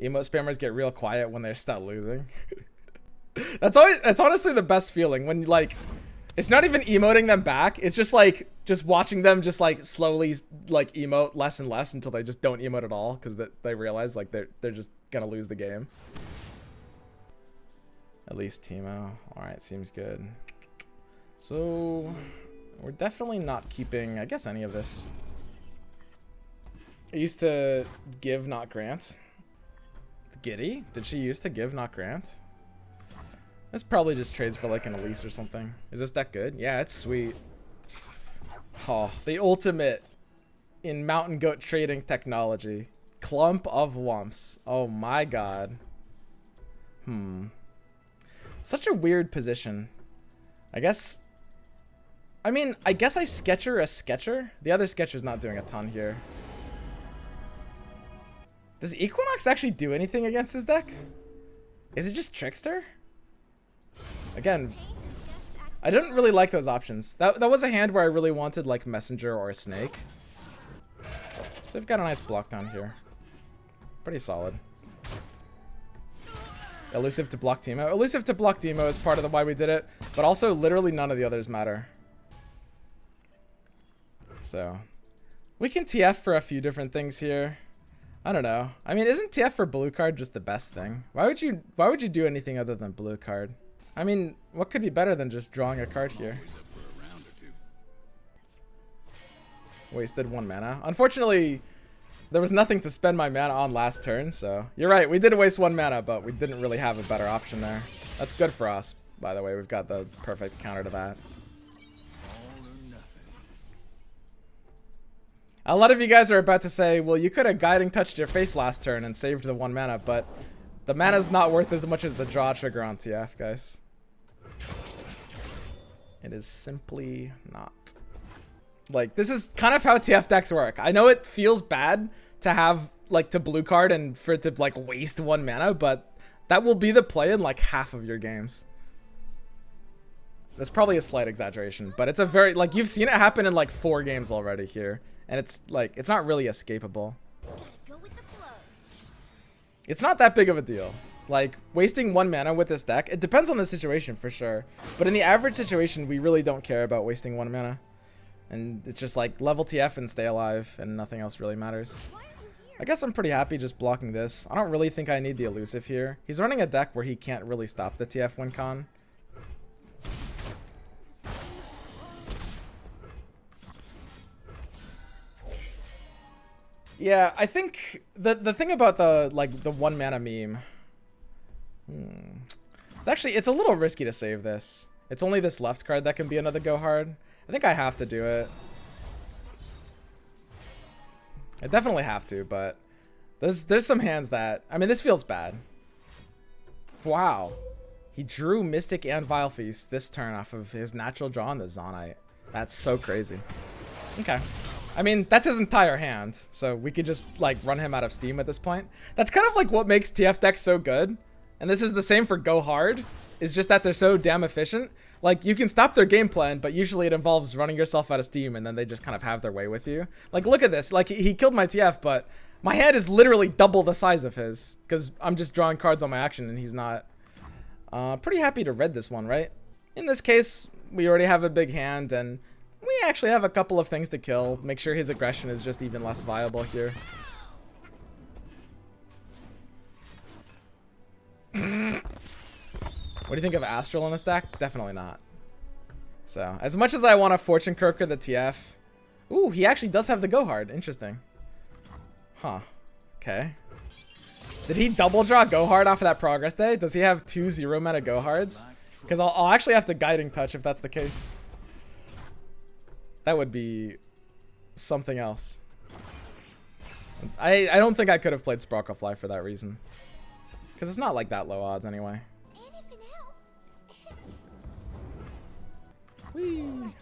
Emote spammers get real quiet when they start losing. That's honestly the best feeling when like it's not even emoting them back. It's just like just watching them just like slowly like emote less and less until they just don't emote at all because they realize like they're just gonna lose the game. At least Teemo. All right, seems good. So we're definitely not keeping, I guess, any of this. I used to give, not grant. Giddy? Did she used to give, not grant? This probably just trades for like an Elise or something. Is this deck good? Yeah, it's sweet. Oh, the ultimate in mountain goat trading technology. Clump of Wumps. Oh my god. Such a weird position. I guess I Sketcher a Sketcher. The other Sketcher's not doing a ton here. Does Equinox actually do anything against this deck? Is it just Trickster? Again, I didn't really like those options. That was a hand where I really wanted like Messenger or a Snake. So we've got a nice block down here. Pretty solid. Elusive to block Teemo. Elusive to block Teemo is part of the why we did it, but also literally none of the others matter. So we can TF for a few different things here. I don't know. I mean, isn't TF for blue card just the best thing? Why would you do anything other than blue card? I mean, what could be better than just drawing a card here? Wasted 1 mana. Unfortunately, there was nothing to spend my mana on last turn, so you're right. We did waste 1 mana, but we didn't really have a better option there. That's good for us, by the way. We've got the perfect counter to that. A lot of you guys are about to say, well, you could have Guiding Touched your face last turn and saved the 1 mana, but the mana's not worth as much as the draw trigger on TF, guys. It is simply not. Like, this is kind of how TF decks work. I know it feels bad to have, like, to blue card and for it to, like, waste 1 mana, but that will be the play in, like, half of your games. That's probably a slight exaggeration, but it's a very, like, you've seen it happen in, like, 4 games already here. And it's, like, it's not really escapable. It's not that big of a deal. Like, wasting 1 mana with this deck, it depends on the situation for sure. But in the average situation, we really don't care about wasting 1 mana. And it's just like, level TF and stay alive, and nothing else really matters. I guess I'm pretty happy just blocking this. I don't really think I need the elusive here. He's running a deck where he can't really stop the TF win con. Yeah, I think the thing about the, like, the 1 mana meme, it's a little risky to save this. It's only this left card that can be another go hard. I think I have to do it. I definitely have to, but there's some hands that, I mean, this feels bad. Wow. He drew Mystic and Vile Feast this turn off of his natural draw on the Zonite. That's so crazy. Okay. I mean, that's his entire hand, so we could just, like, run him out of steam at this point. That's kind of like what makes TF decks so good. And this is the same for Go Hard. It's just that they're so damn efficient. Like, you can stop their game plan, but usually it involves running yourself out of steam, and then they just kind of have their way with you. Like, look at this. Like, he killed my TF, but my hand is literally double the size of his, because I'm just drawing cards on my action, and he's not. Pretty happy to red this one, right? In this case, we already have a big hand, and we actually have a couple of things to kill. Make sure his aggression is just even less viable here. What do you think of Astral in this deck? Definitely not. So, as much as I want to Fortune Croaker the TF... Ooh, he actually does have the Go Hard. Interesting. Huh. Okay. Did he double draw Go Hard off of that Progress Day? Does he have 2 0 mana Go Hards? Because I'll actually have to Guiding Touch if that's the case. That would be something else. I don't think I could have played Sparkle Fly for that reason. Because it's not like that low odds anyway. Whee.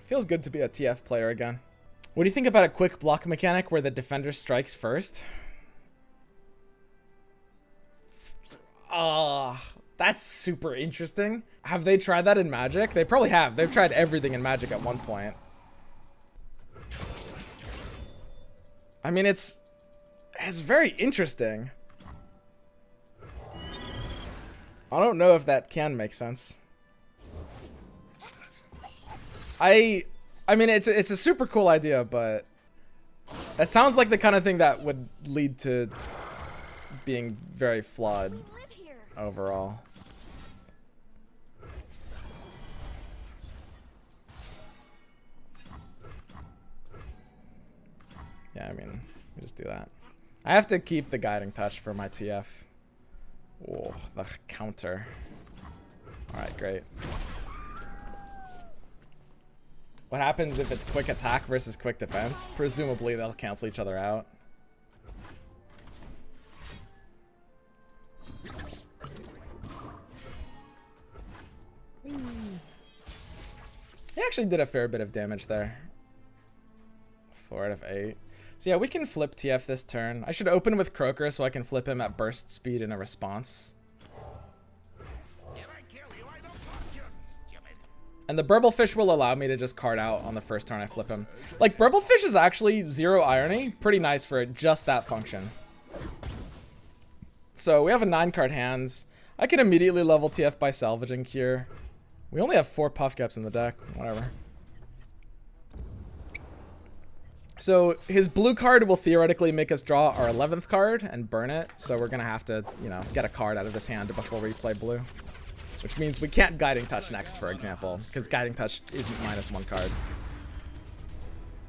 Feels good to be a TF player again. What do you think about a quick block mechanic where the defender strikes first? That's super interesting. Have they tried that in Magic? They probably have. They've tried everything in Magic at one point. I mean, it's very interesting. I don't know if that can make sense. I mean, it's a super cool idea, but that sounds like the kind of thing that would lead to being very flawed overall. Yeah, I mean, we just do that. I have to keep the guiding touch for my TF. Oh, the counter. Alright, great. What happens if it's quick attack versus quick defense? Presumably they'll cancel each other out. He actually did a fair bit of damage there. 4 out of 8. So yeah, we can flip TF this turn. I should open with Croaker so I can flip him at burst speed in a response. And the Burblefish will allow me to just card out on the first turn I flip him. Like, Burblefish is actually 0 irony. Pretty nice for just that function. So we have a 9-card hands. I can immediately level TF by salvaging here. We only have 4 Puff Caps in the deck. Whatever. So his blue card will theoretically make us draw our 11th card and burn it. So we're going to have to, you know, get a card out of his hand before we play blue. Which means we can't Guiding Touch next, for example, because Guiding Touch isn't -1 card.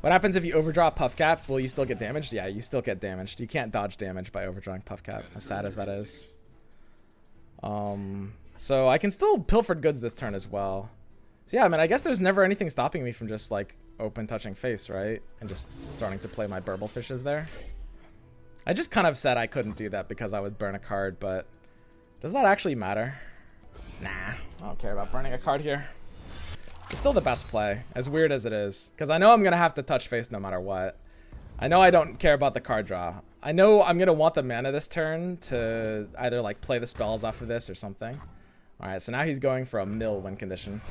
What happens if you overdraw Puff Cap? Will you still get damaged? Yeah, you still get damaged. You can't dodge damage by overdrawing Puff Cap, as sad as that is. So I can still Pilfered Goods this turn as well. So yeah, I mean, I guess there's never anything stopping me from just, like, open touching face, right? And just starting to play my Burblefishes there. I just kind of said I couldn't do that because I would burn a card, but does that actually matter? Nah, I don't care about burning a card here. It's still the best play, as weird as it is, because I know I'm going to have to touch face no matter what. I know I don't care about the card draw. I know I'm going to want the mana this turn to either, like, play the spells off of this or something. Alright, so now he's going for a mill win condition.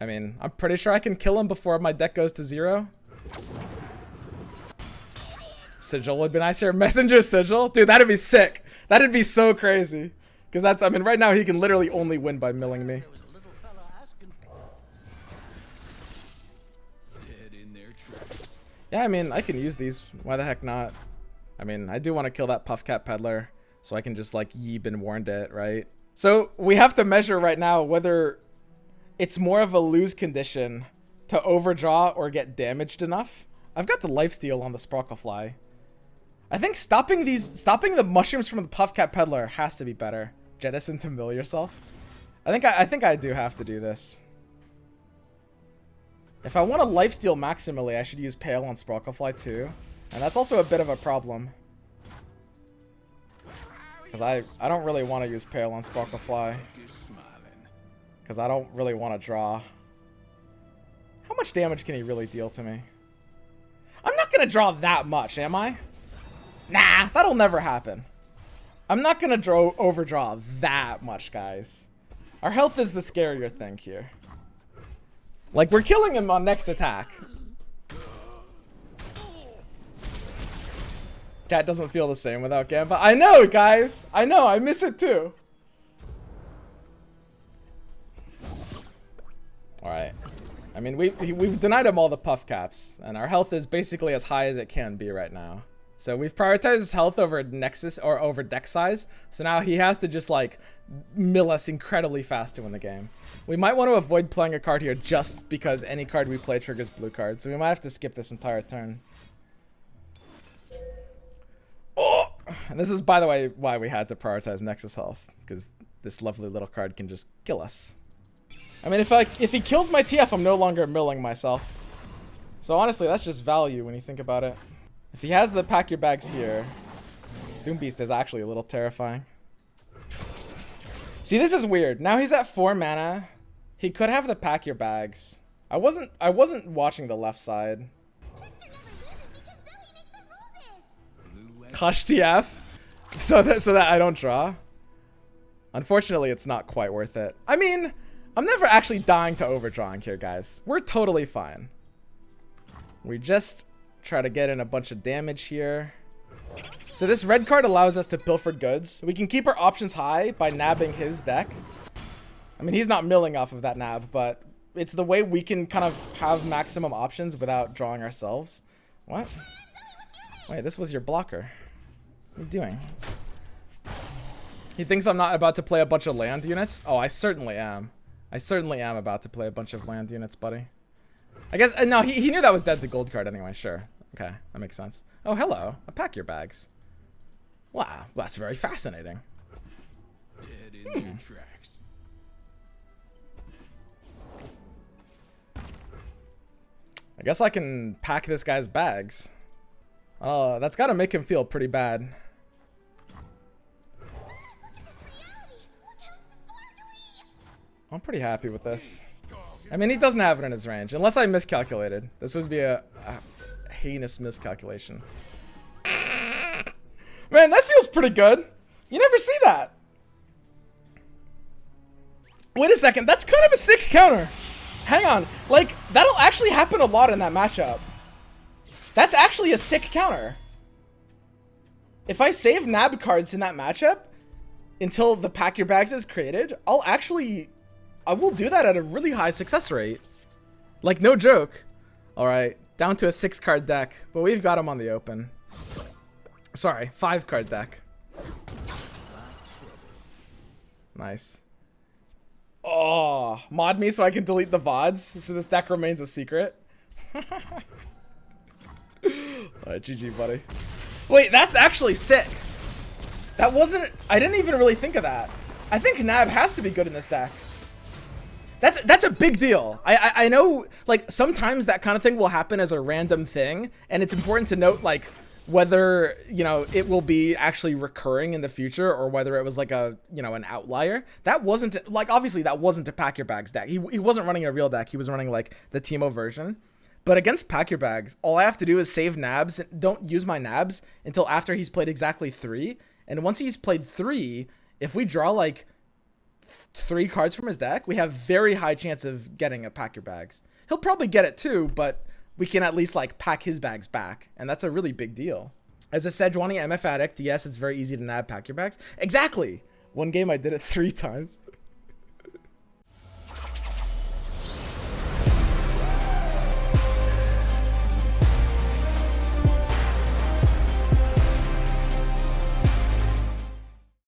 I mean, I'm pretty sure I can kill him before my deck goes to 0. Sigil would be nice here. Messenger Sigil? Dude, that'd be sick. That'd be so crazy. Because that's, I mean, right now he can literally only win by milling me. Yeah, I mean, I can use these. Why the heck not? I mean, I do want to kill that Puff Cat Peddler so I can just, like, yeeb and warned it, right? So we have to measure right now whether it's more of a lose condition to overdraw or get damaged enough. I've got the lifesteal on the Sparklefly. I think stopping the mushrooms from the Puff Cat Peddler has to be better. Jettison to mill yourself. I think I do have to do this. If I want to lifesteal maximally, I should use Pale on Sparklefly too. And that's also a bit of a problem. Because I don't really want to use Pale on Sparklefly. Because I don't really want to draw. How much damage can he really deal to me? I'm not going to draw that much, am I? Nah, that'll never happen. I'm not going to overdraw that much, guys. Our health is the scarier thing here. Like, we're killing him on next attack. Chat doesn't feel the same without Gamba. I know, guys. I know. I miss it too. Alright. I mean, we've denied him all the Puff Caps. And our health is basically as high as it can be right now. So we've prioritized health over Nexus or over deck size. So now he has to just, like, mill us incredibly fast to win the game. We might want to avoid playing a card here just because any card we play triggers blue cards. So we might have to skip this entire turn. Oh! And this is, by the way, why we had to prioritize Nexus health. Because this lovely little card can just kill us. I mean, if he kills my TF, I'm no longer milling myself. So honestly, that's just value when you think about it. If he has the pack your bags here, Doom Beast is actually a little terrifying. See, this is weird. Now he's at 4 mana. He could have the pack your bags. I wasn't watching the left side. Hush TF. So that I don't draw. Unfortunately, it's not quite worth it. I mean, I'm never actually dying to overdrawing here, guys. We're totally fine. We just Try to get in a bunch of damage here. So this red card allows us to pilfer goods. We can keep our options high by nabbing his deck. I mean, he's not milling off of that nab, but it's the way we can kind of have maximum options without drawing ourselves. What? Wait, this was your blocker. What are you doing? He thinks I'm not about to play a bunch of land units? Oh, I certainly am. I certainly am about to play a bunch of land units, buddy. I guess, no, he knew that was dead to gold card anyway, sure. Okay, that makes sense. Oh, hello. Pack your bags. Wow, that's very fascinating. Dead in your tracks. I guess I can pack this guy's bags. That's gotta make him feel pretty bad. I'm pretty happy with this. I mean, he doesn't have it in his range, unless I miscalculated. This would be a heinous miscalculation. Man, that feels pretty good. You never see that. Wait a second, that's kind of a sick counter. Hang on, like, that'll actually happen a lot in that matchup. That's actually a sick counter. If I save nab cards in that matchup until the pack your bags is created, I will do that at a really high success rate. Like, no joke. All right, down to a 6-card deck, but we've got him on the open. Sorry, 5-card deck. Nice. Oh, mod me so I can delete the VODs, so this deck remains a secret. Alright, GG, buddy. Wait, that's actually sick. That wasn't... I didn't even really think of that. I think Nab has to be good in this deck. That's a big deal. I know, like, sometimes that kind of thing will happen as a random thing, and it's important to note, like, whether, you know, it will be actually recurring in the future or whether it was like a, you know, an outlier. That wasn't, like, obviously that wasn't a pack your bags deck. He wasn't running a real deck. He was running like the Teemo version. But against pack your bags, all I have to do is save nabs. Don't use my nabs until after he's played exactly 3. And once he's played 3, if we draw like 3 cards from his deck, we have very high chance of getting a pack your bags. He'll probably get it too, but we can at least like pack his bags back, and that's a really big deal. As a Sejuani MF addict, yes, it's very easy to nab pack your bags. Exactly. One game I did it 3 times.